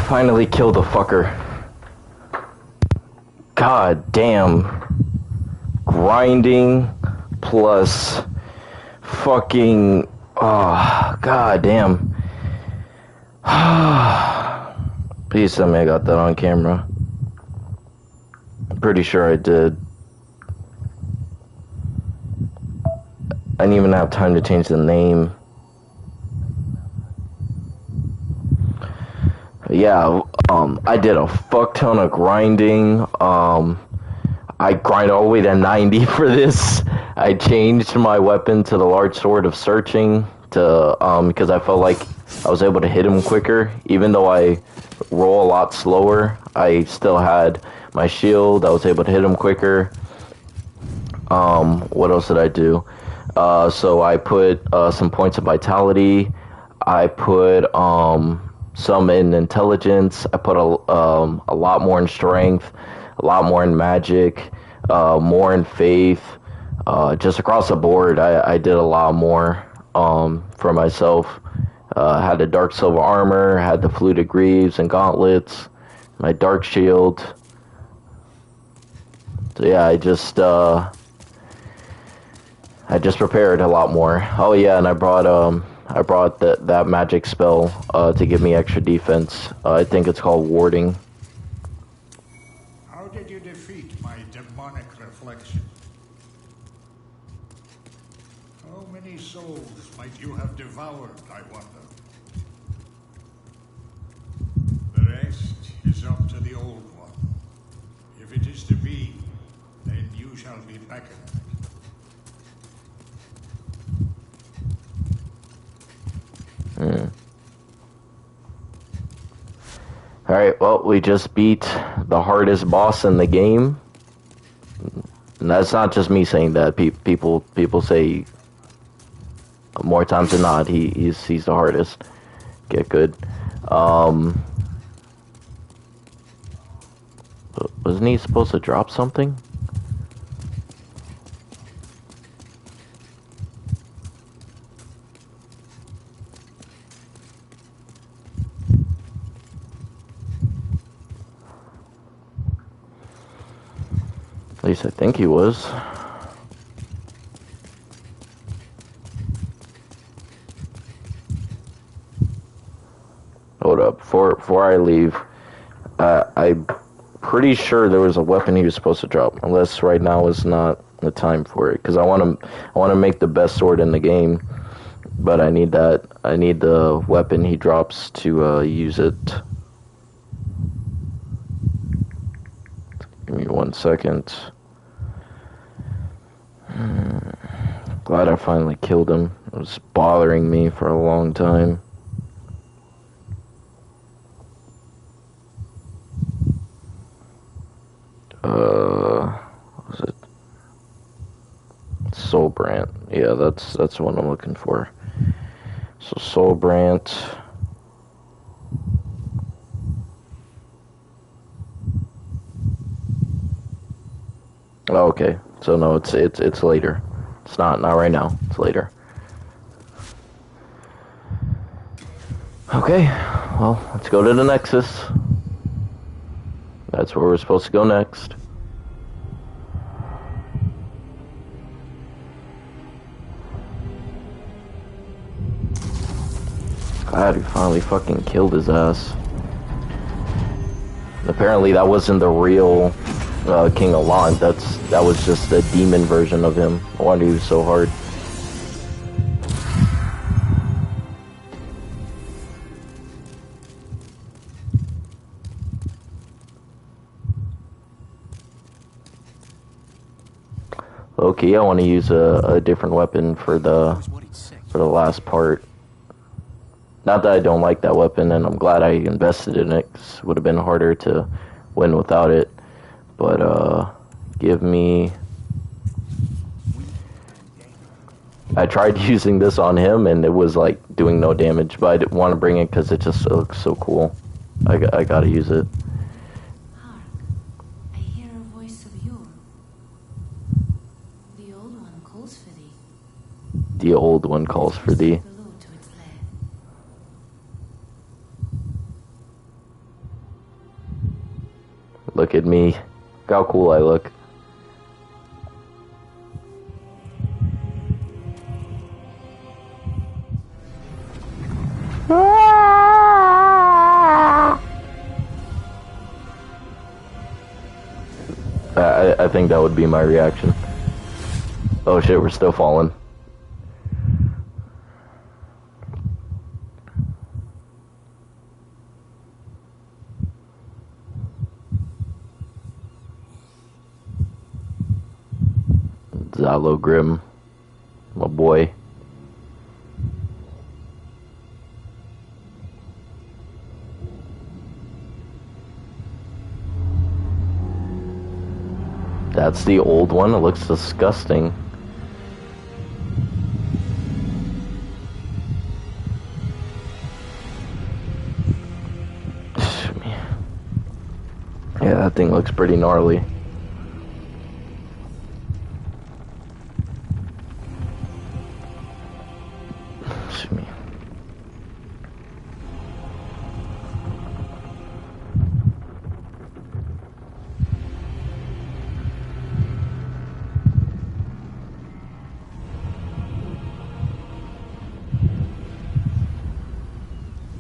Finally killed the fucker. God damn. Grinding plus fucking... Oh, god damn. Please tell me I got that on camera. I'm pretty sure I did. I didn't even have time to change the name. Yeah, I did a fuck ton of grinding. I grind all the way to 90 for this. I changed my weapon to the large sword of searching to because I felt like I was able to hit him quicker. Even though I roll a lot slower, I still had my shield. I was able to hit him quicker. What else did I do? So I put some points of vitality. I put some in intelligence. I put a lot more in strength, a lot more in magic, more in faith. Just across the board, I did a lot more for myself. Had the dark silver armor, had the fluted greaves and gauntlets, my dark shield. So yeah, I just prepared a lot more. Oh yeah, and I brought that magic spell to give me extra defense. I think it's called warding. How did you defeat my demonic reflection? How many souls might you have devoured, I wonder? The rest is up to the old one. If it is to be, then you shall be beckoned. Alright, well, we just beat the hardest boss in the game. And that's not just me saying that. People say more times than not he's the hardest. Get good. Wasn't he supposed to drop something? At least I think he was. Hold up, before I leave, I'm pretty sure there was a weapon he was supposed to drop, unless right now is not the time for it, because I want to make the best sword in the game, but I need the weapon he drops to use it. Give me 1 second. Glad I finally killed him. It was bothering me for a long time. What was it? Soulbrant. Yeah, that's what I'm looking for. So Soulbrant. Oh, okay. So no, it's later. It's not right now. It's later. Okay. Well, let's go to the Nexus. That's where we're supposed to go next. Glad we finally fucking killed his ass. Apparently that wasn't the real King Alon. That was just a demon version of him. I wonder he was so hard. Okay, I want to use a different weapon for the last part. Not that I don't like that weapon, and I'm glad I invested in it, 'cause it would have been harder to win without it. But, give me... I tried using this on him, and it was, like, doing no damage, but I didn't want to bring it because it just looks so cool. I gotta use it. Hark, I hear a voice of yore. The old one calls for thee. The old one calls for thee. Look at me. Look how cool I look. I think that would be my reaction. Oh shit, we're still falling. Zalo Grim, my boy. That's the old one. It looks disgusting. Yeah, that thing looks pretty gnarly.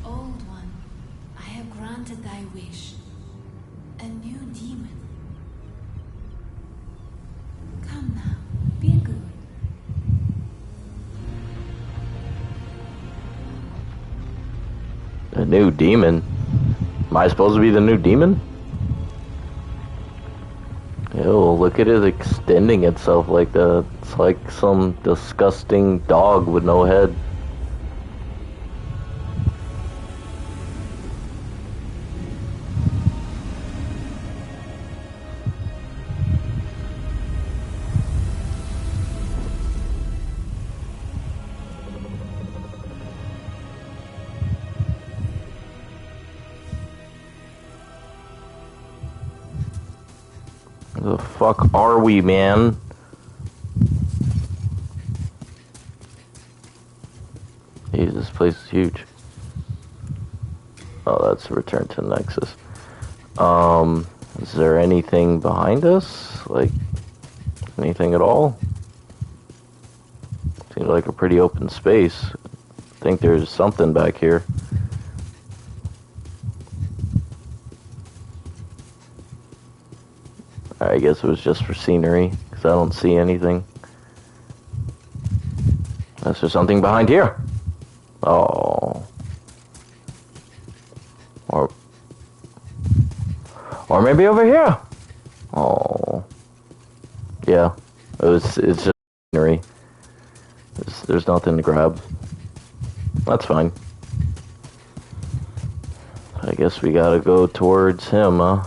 Old one, I have granted thy wish. A new demon. Come now, be good. A new demon? Am I supposed to be the new demon? Ew, look at it extending itself like that. It's like some disgusting dog with no head. The fuck are we, man? Jeez, this place is huge. Oh, that's return to Nexus. Is there anything behind us? Like, anything at all? Seems like a pretty open space. I think there's something back here. I guess it was just for scenery, because I don't see anything. Is there something behind here? Oh. Or maybe over here. Oh. Yeah. It's just scenery. There's nothing to grab. That's fine. I guess we gotta go towards him, huh?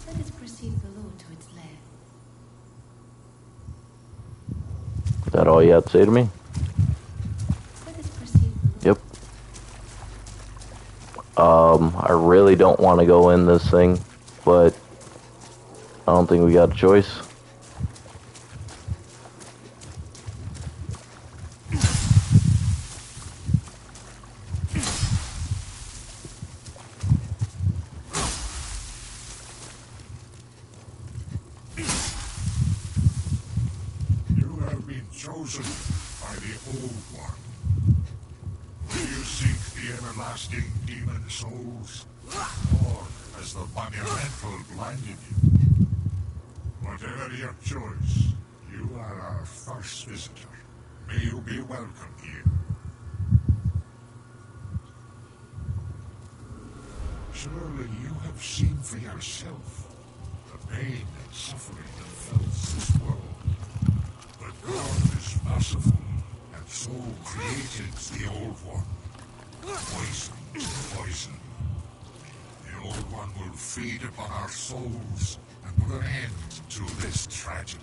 Let us proceed below to its lair. Is that all you had to say to me? Let us proceed below. Yep. I really don't want to go in this thing, but I don't think we got a choice. You have been chosen by the Old One. Will you seek the everlasting demon souls? Or has the monumental blinded you? Whatever your choice, you are our first visitor. May you be welcome here. Surely you have seen for yourself the pain and suffering that fills this world. But God is merciful, and so created the Old One. Poison to poison. The Old One will feed upon our souls and put an end to this tragedy.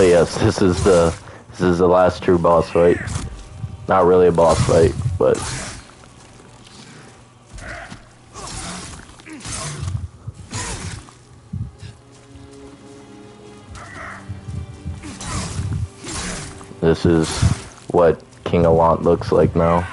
Oh yes, this is the last true boss fight. Not really a boss fight, but this is what King Allant looks like now.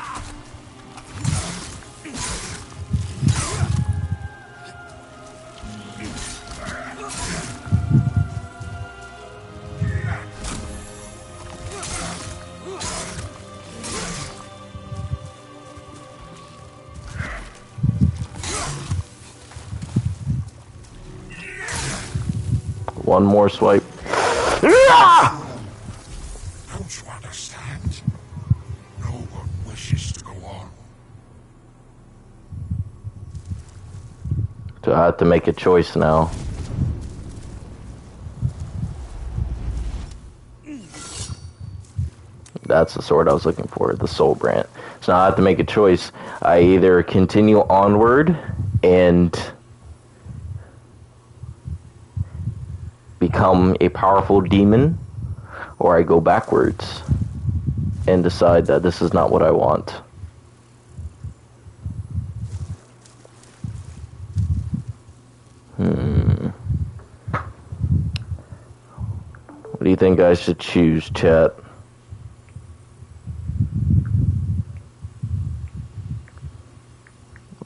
One more swipe. Don't you understand? No one wishes to go on. So I have to make a choice now. That's the sword I was looking for, the soul brand. So now I have to make a choice. I either continue onward and become a powerful demon, or I go backwards and decide that this is not what I want. What do you think I should choose, chat?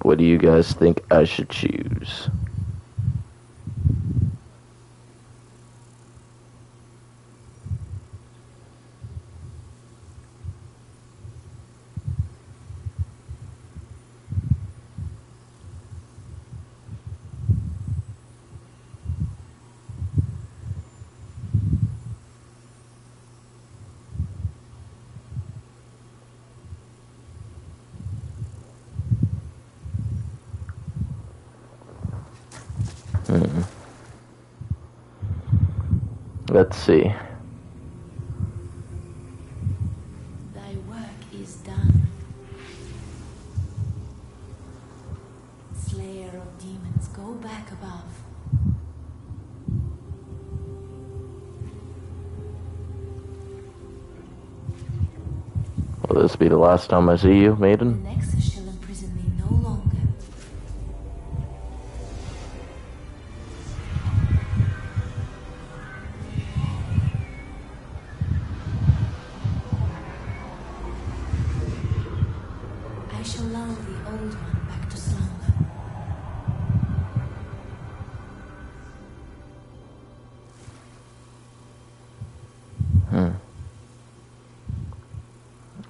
What do you guys think I should choose? Let's see. Thy work is done. Slayer of demons, go back above. Will this be the last time I see you, The maiden? Nexus shall imprison thee no longer. I shall lull the old one back to slumber.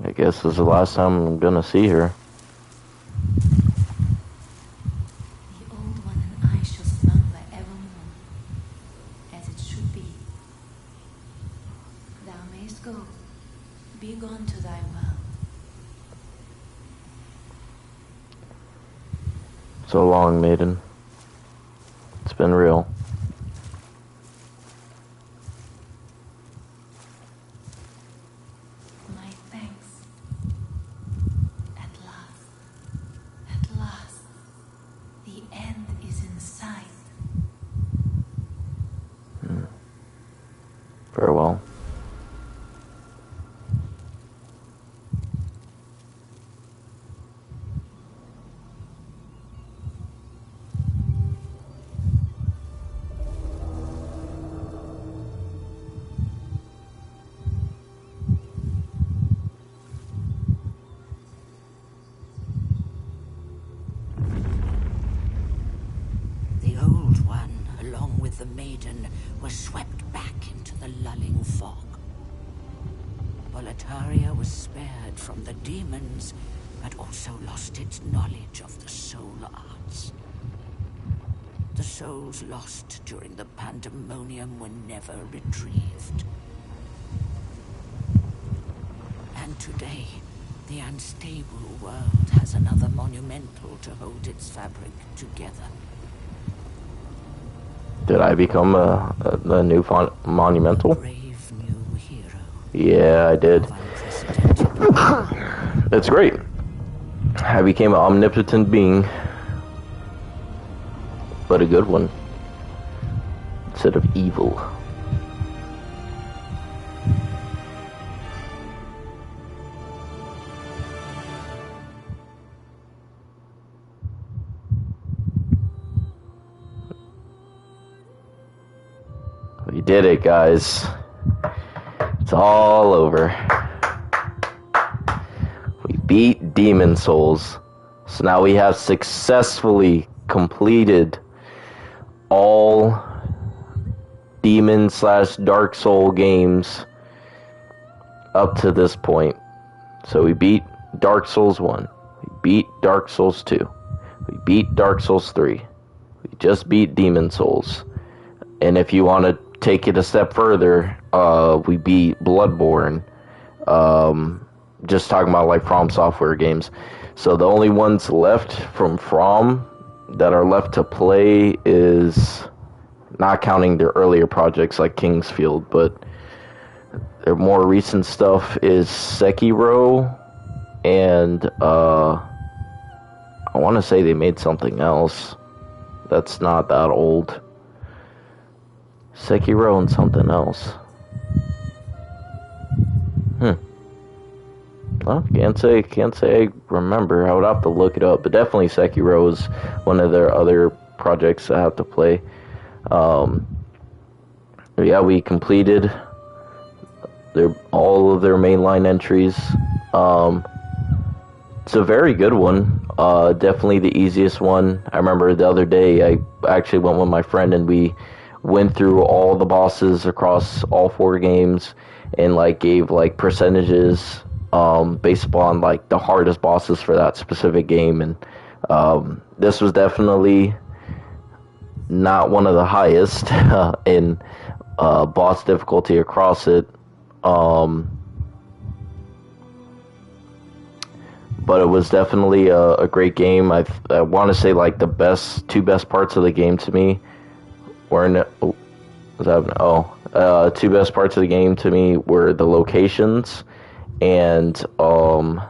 I guess this is the last time I'm gonna see her. The old one and I shall slumber evermore, as it should be. Thou mayst go, be gone to thy world. So long, maiden. It's been real. My thanks. At last, the end is in sight. Farewell. The old one, along with the maiden, was swept back into the lulling fog. Boletaria was spared from the demons, but also lost its knowledge of the soul arts. The souls lost during the pandemonium were never retrieved. And today, the unstable world has another monumental to hold its fabric together. Did I become a new monumental? Brave new hero. Yeah, I did. Of unprecedented. It's great. I became an omnipotent being. But a good one. Instead of evil. We did it, guys. It's all over. We beat Demon Souls. So now we have successfully completed all Demon/Dark Soul games up to this point. So we beat Dark Souls 1. We beat Dark Souls 2. We beat Dark Souls 3. We just beat Demon Souls. And if you want to take it a step further, we beat Bloodborne. Just talking about like From Software games. So the only ones left from From that are left to play is, not counting their earlier projects like Kingsfield, but their more recent stuff is Sekiro, and I want to say they made something else that's not that old. Sekiro and something else. Well, can't say I remember. I would have to look it up, but definitely Sekiro is one of their other projects I have to play. Yeah, we completed all of their mainline entries. It's a very good one. Definitely the easiest one. I remember the other day I actually went with my friend and we went through all the bosses across all 4 games and like gave like percentages based upon like the hardest bosses for that specific game, and this was definitely not one of the highest in boss difficulty across it, but it was definitely a great game. I want to say like the two best parts of the game to me were two best parts of the game to me were the locations and the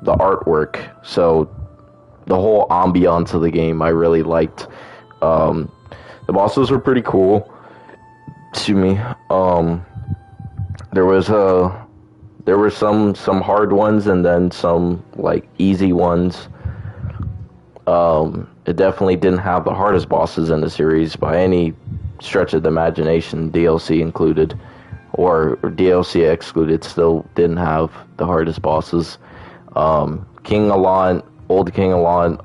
artwork. So the whole ambiance of the game I really liked. The bosses were pretty cool. Excuse me. There were some hard ones and then some like easy ones. It definitely didn't have the hardest bosses in the series by any stretch of the imagination, DLC included, or DLC excluded. Still didn't have the hardest bosses. King Allant, Old King Allant,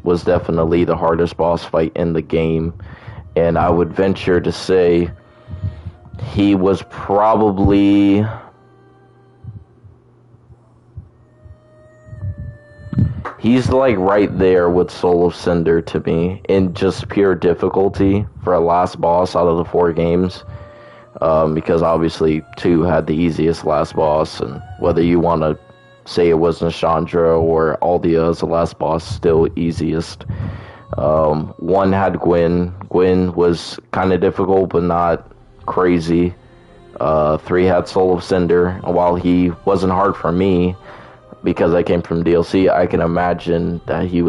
was definitely the hardest boss fight in the game, and I would venture to say he was probably he's like right there with Soul of Cinder to me in just pure difficulty for a last boss out of the 4 games, because obviously 2 had the easiest last boss, and whether you want to say it was Chandra or Aldia as the last boss, still easiest. 1 had Gwyn. Gwyn was kind of difficult but not crazy. 3 had Soul of Cinder, and while he wasn't hard for me because I came from DLC, I can imagine that he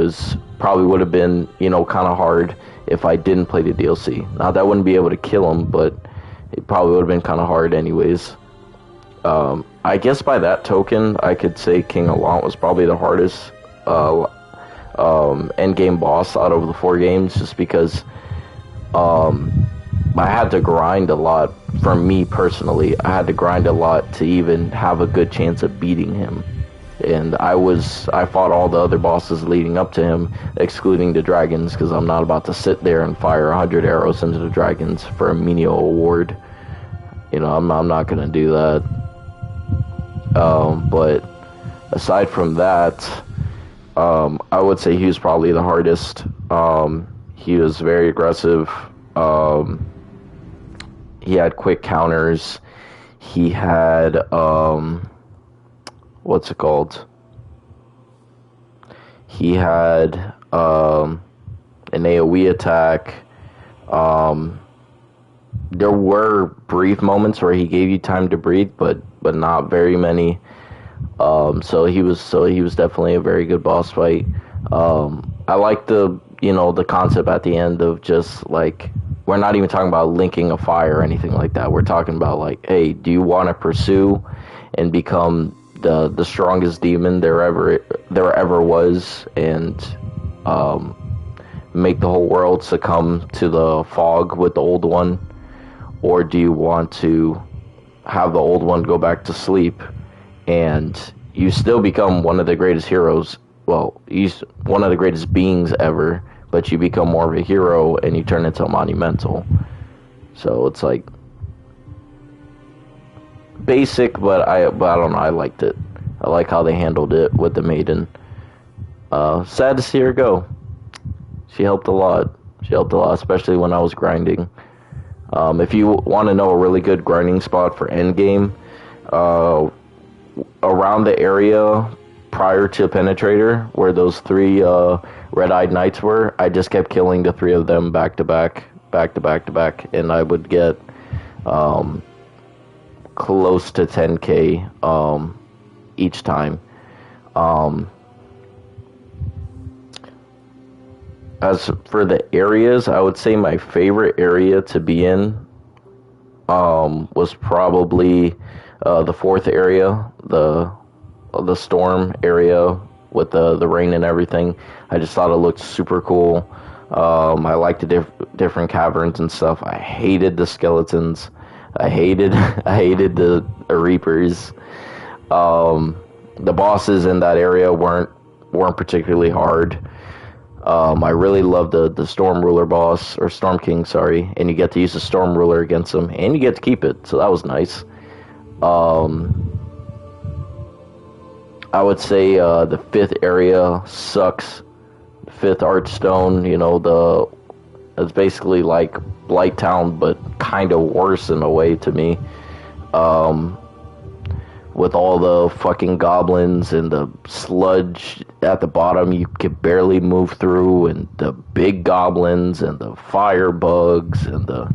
probably would have been, kind of hard if I didn't play the DLC. Now, that wouldn't be able to kill him, but it probably would have been kind of hard anyways. I guess by that token, I could say King Allant was probably the hardest endgame boss out of the 4 games, just because I had to grind a lot. For me personally, I had to grind a lot to even have a good chance of beating him. And I fought all the other bosses leading up to him, excluding the dragons, because I'm not about to sit there and fire 100 arrows into the dragons for a menial award. I'm not going to do that. But aside from that, I would say he was probably the hardest. He was very aggressive. He had quick counters. He had, what's it called? He had an AoE attack. There were brief moments where he gave you time to breathe, but not very many. So he was definitely a very good boss fight. I like the concept at the end of just like, we're not even talking about linking a fire or anything like that. We're talking about like, hey, do you want to pursue and become the strongest demon there ever was, and make the whole world succumb to the fog with the old one, or do you want to have the old one go back to sleep and you still become one of the greatest heroes? Well, he's one of the greatest beings ever, but you become more of a hero and you turn into a monumental. So it's like basic, but I don't know, I liked it. I like how they handled it with the maiden. Sad to see her go. She helped a lot. Especially when I was grinding. If you want to know a really good grinding spot for endgame, around the area prior to Penetrator, where those 3 red-eyed knights were, I just kept killing the 3 of them back to back, and I would get close to 10k each time. As for the areas, I would say my favorite area to be in was probably the 4th area, the storm area with the rain and everything. I just thought it looked super cool. I liked the different caverns and stuff. I hated the skeletons. I hated the reapers. The bosses in that area weren't particularly hard. I really loved the Storm Ruler boss, or Storm King, sorry, and you get to use the Storm Ruler against him, and you get to keep it, so that was nice. I would say the 5th area sucks. 5th Archstone, it's basically like Blight Town, but kind of worse in a way to me. With all the fucking goblins and the sludge at the bottom you could barely move through, and the big goblins and the fire bugs, and that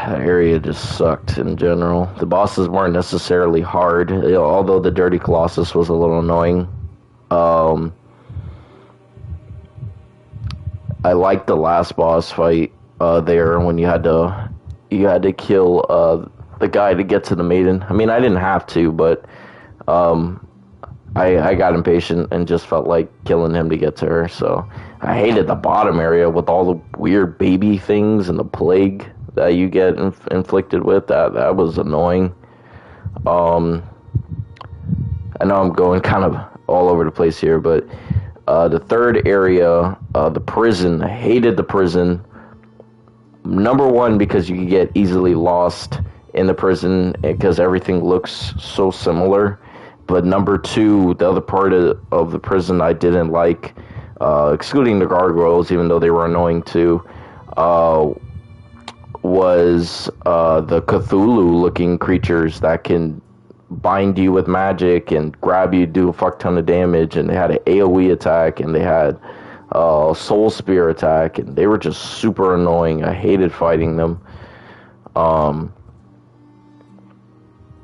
area just sucked in general. The bosses weren't necessarily hard, although the Dirty Colossus was a little annoying. I liked the last boss fight there when you had to kill the guy to get to the maiden. I mean, I didn't have to, but I got impatient and just felt like killing him to get to her. So I hated the bottom area with all the weird baby things and the plague that you get inflicted with. That was annoying. I know I'm going kind of all over the place here, but the 3rd area, the prison, I hated the prison. Number 1, because you could get easily lost in the prison because everything looks so similar. But number 2, the other part of the prison I didn't like, excluding the gargoyles, even though they were annoying too, was the Cthulhu-looking creatures that can bind you with magic and grab you, do a fuck ton of damage, and they had an AoE attack, and they had Soul Spear attack, and they were just super annoying. I hated fighting them.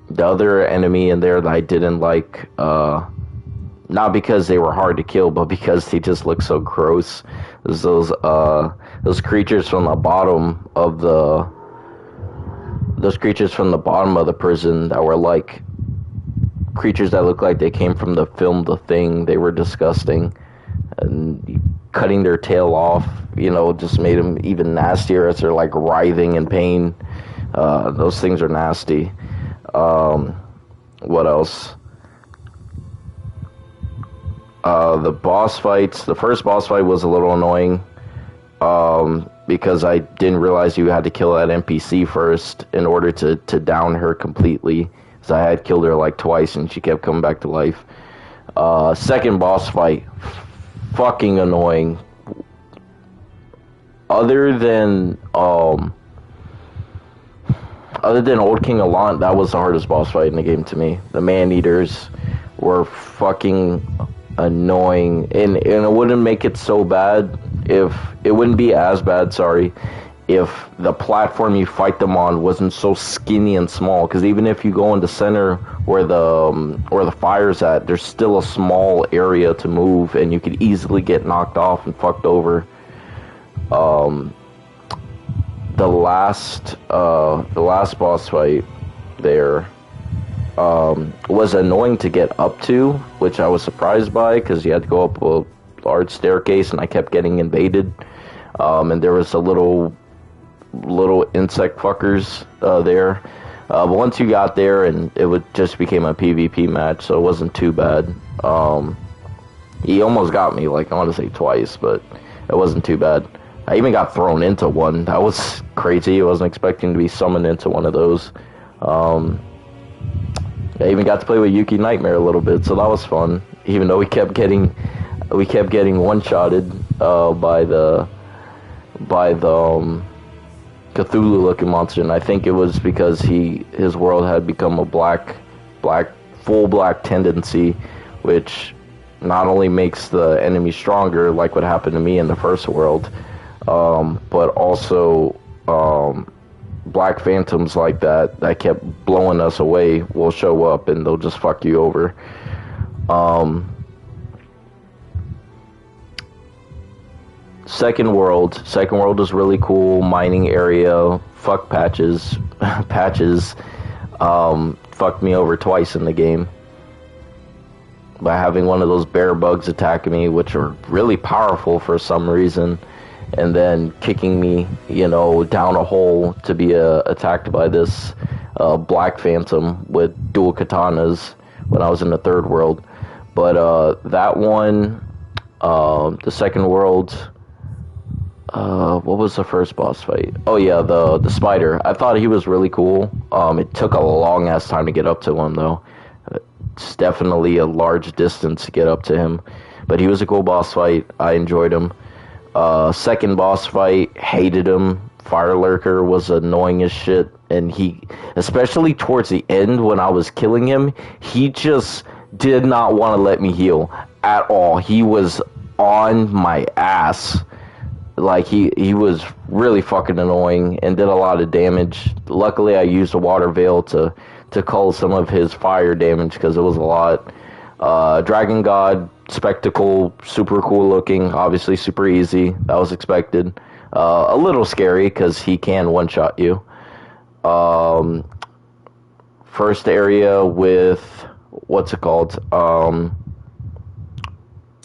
The other enemy in there that I didn't like, not because they were hard to kill, but because they just looked so gross, was those creatures from the bottom of the prison that were like creatures that looked like they came from the film The Thing. They were disgusting, and cutting their tail off, just made them even nastier as they're like writhing in pain. Those things are nasty. What else? The boss fights. The first boss fight was a little annoying, because I didn't realize you had to kill that NPC first in order to down her completely. So I had killed her like twice and she kept coming back to life. Second boss fight, fucking annoying. Other than Old King Allant, that was the hardest boss fight in the game to me. The man-eaters were fucking annoying, and it wouldn't make it so bad if it wouldn't be as bad, if the platform you fight them on wasn't so skinny and small. Because even if you go in the center where the fire's at, there's still a small area to move, and you could easily get knocked off and fucked over. The last boss fight there was annoying to get up to, which I was surprised by, because you had to go up large staircase, and I kept getting invaded. And there was a little insect fuckers there. But once you got there, and just became a PvP match, so it wasn't too bad. He almost got me, like, I want to say twice, but it wasn't too bad. I even got thrown into one. That was crazy. I wasn't expecting to be summoned into one of those. I even got to play with Yuki Nightmare a little bit, so that was fun. Even though we kept getting one-shotted by the Cthulhu-looking monster, and I think it was because his world had become a full black tendency, which not only makes the enemy stronger, like what happened to me in the first world, but also black phantoms like that kept blowing us away will show up and they'll just fuck you over. Second world is really cool. Mining area. Fuck patches. Patches fucked me over twice in the game by having one of those bear bugs attack me, which are really powerful for some reason, and then kicking me, down a hole to be attacked by this black phantom with dual katanas when I was in the third world. But that one, the second world, what was the first boss fight? Oh yeah, the spider. I thought he was really cool. It took a long ass time to get up to him though. It's definitely a large distance to get up to him, but he was a cool boss fight. I enjoyed him. Second boss fight, hated him. Fire Lurker was annoying as shit, and he, especially towards the end when I was killing him, he just did not want to let me heal at all. He was on my ass. Like, he was really fucking annoying and did a lot of damage. Luckily, I used a water veil to cull some of his fire damage, because it was a lot. Dragon God, Spectacle, super cool looking, obviously super easy. That was expected. A little scary, because he can one-shot you. First area with, what's it called?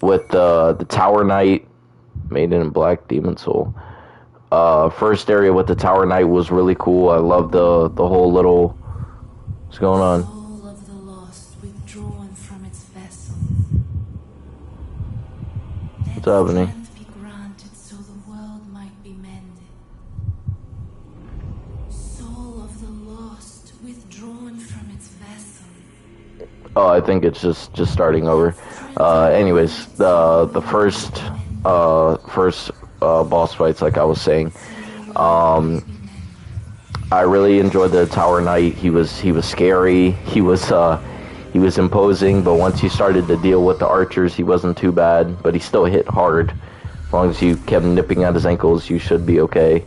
With the Tower Knight, Maiden in Black, Demon Soul. First area with the Tower Knight was really cool. I love the whole little... What's going on? Soul of the lost withdrawn from its vessel. What's happening? Strength be granted so the world might be mended. Soul of the lost withdrawn from its vessel. Oh, I think it's just starting over. Anyways, the first boss fights, like I was saying, I really enjoyed the Tower Knight. He was scary. He was imposing, but once you started to deal with the archers, he wasn't too bad, but he still hit hard. As long as you kept nipping at his ankles, you should be okay.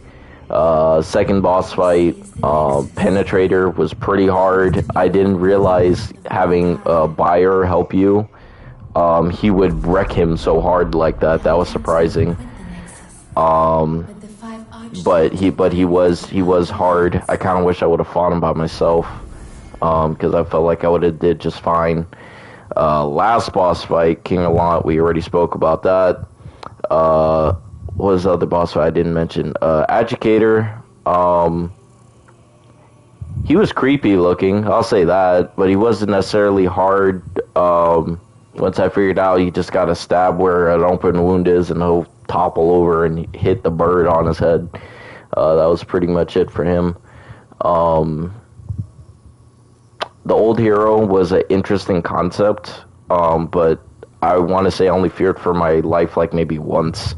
Second boss fight, Penetrator, was pretty hard. I didn't realize having a buyer help you, he would wreck him so hard like that. That was surprising. But he was hard. I kind of wish I would have fought him by myself, because I felt like I would have did just fine. Last boss fight, King Allant, we already spoke about that. What was the other boss fight I didn't mention? Agitator. He was creepy looking, I'll say that, but he wasn't necessarily hard. Once I figured out you just gotta stab where an open wound is and he'll topple over and hit the bird on his head. That was pretty much it for him. The old hero was an interesting concept, but I want to say I only feared for my life like maybe once.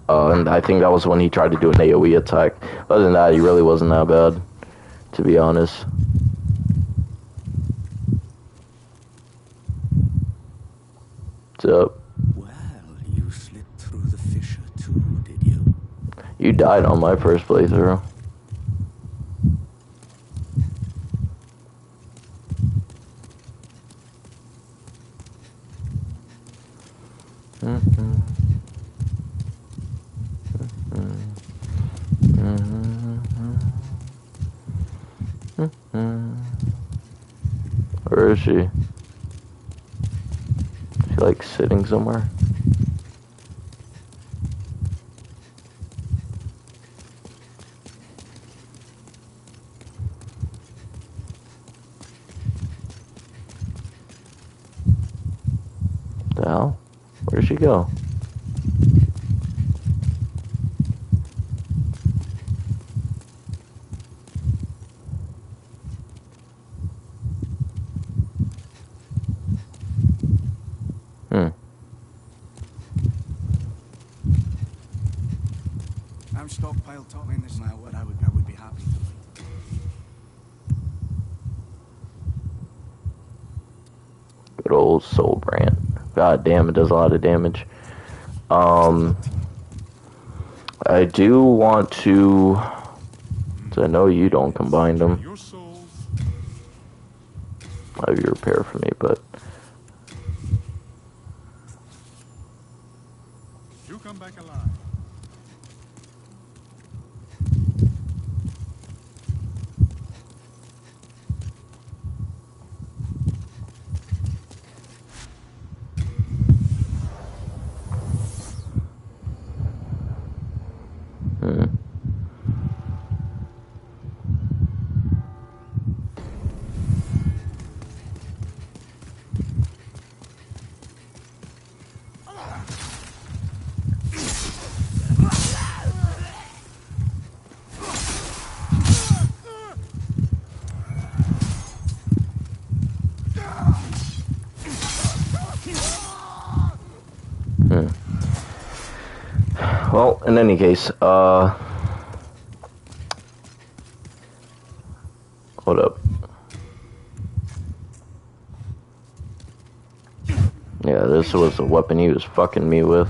And I think that was when he tried to do an AoE attack. Other than that, he really wasn't that bad, to be honest. What's up? Well, you slipped through the fissure too, did you? You died on my first playthrough. Where is she? She like sitting somewhere? The hell? Where'd she go? I'm stockpiled talking this now. What I would be happy to. Good old soul brand. God damn, it does a lot of damage. I do want to. I know you don't combine them. Your souls. Have you repair for me, but You come back alive. well, in any case, hold up. Yeah, this was the weapon he was fucking me with.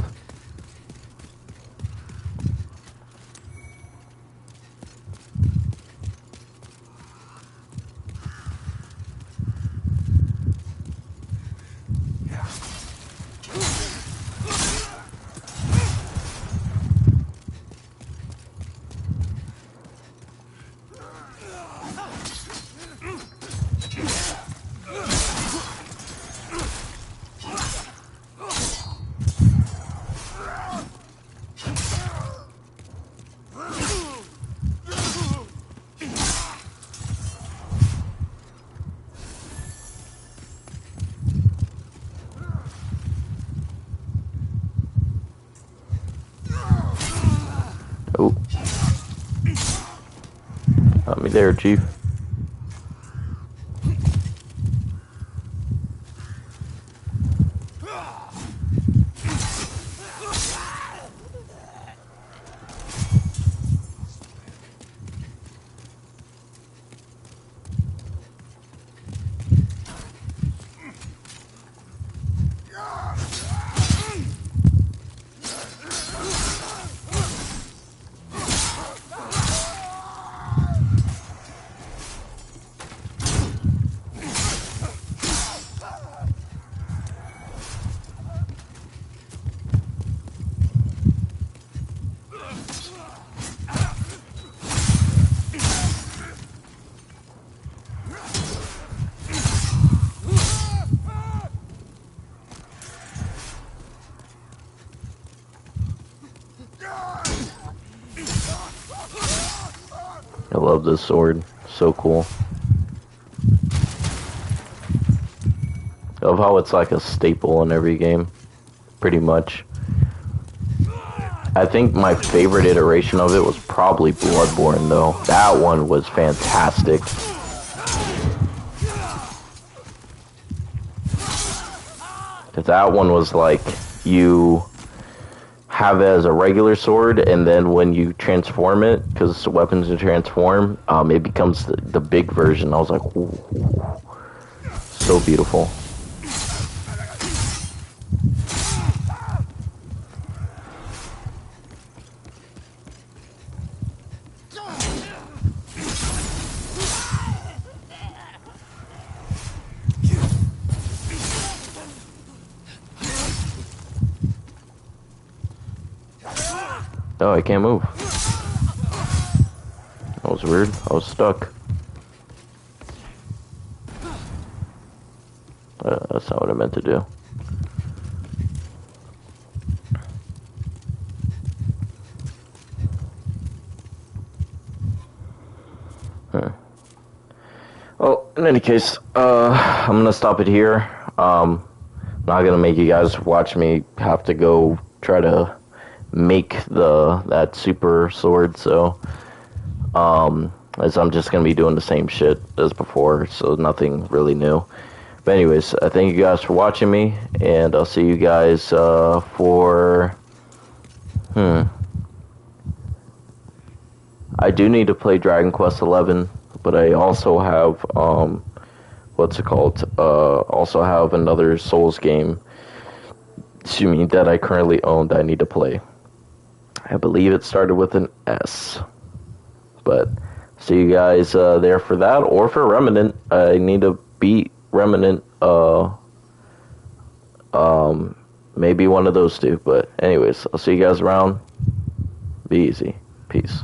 Oh. Got me there, Chief. I love this sword. So cool. I love how it's like a staple in every game. Pretty much. I think my favorite iteration of it was probably Bloodborne, though. That one was fantastic. That one was like, you have it as a regular sword, and then when you transform it, because weapons can transform, it becomes the big version. I was like, ooh, so beautiful. Oh, I can't move. That was weird. I was stuck. That's not what I meant to do. Well, in any case, I'm gonna stop it here. not gonna make you guys watch me have to go try to make that super sword. So, as I'm just gonna be doing the same shit as before, so nothing really new. But anyways, I thank you guys for watching me, and I'll see you guys for. I do need to play Dragon Quest XI, but I also have what's it called? Also have another Souls game. Excuse me, that I currently own that I need to play. I believe it started with an S. But see you guys there for that, or for Remnant. I need to beat Remnant. Maybe one of those two. But anyways, I'll see you guys around. Be easy. Peace.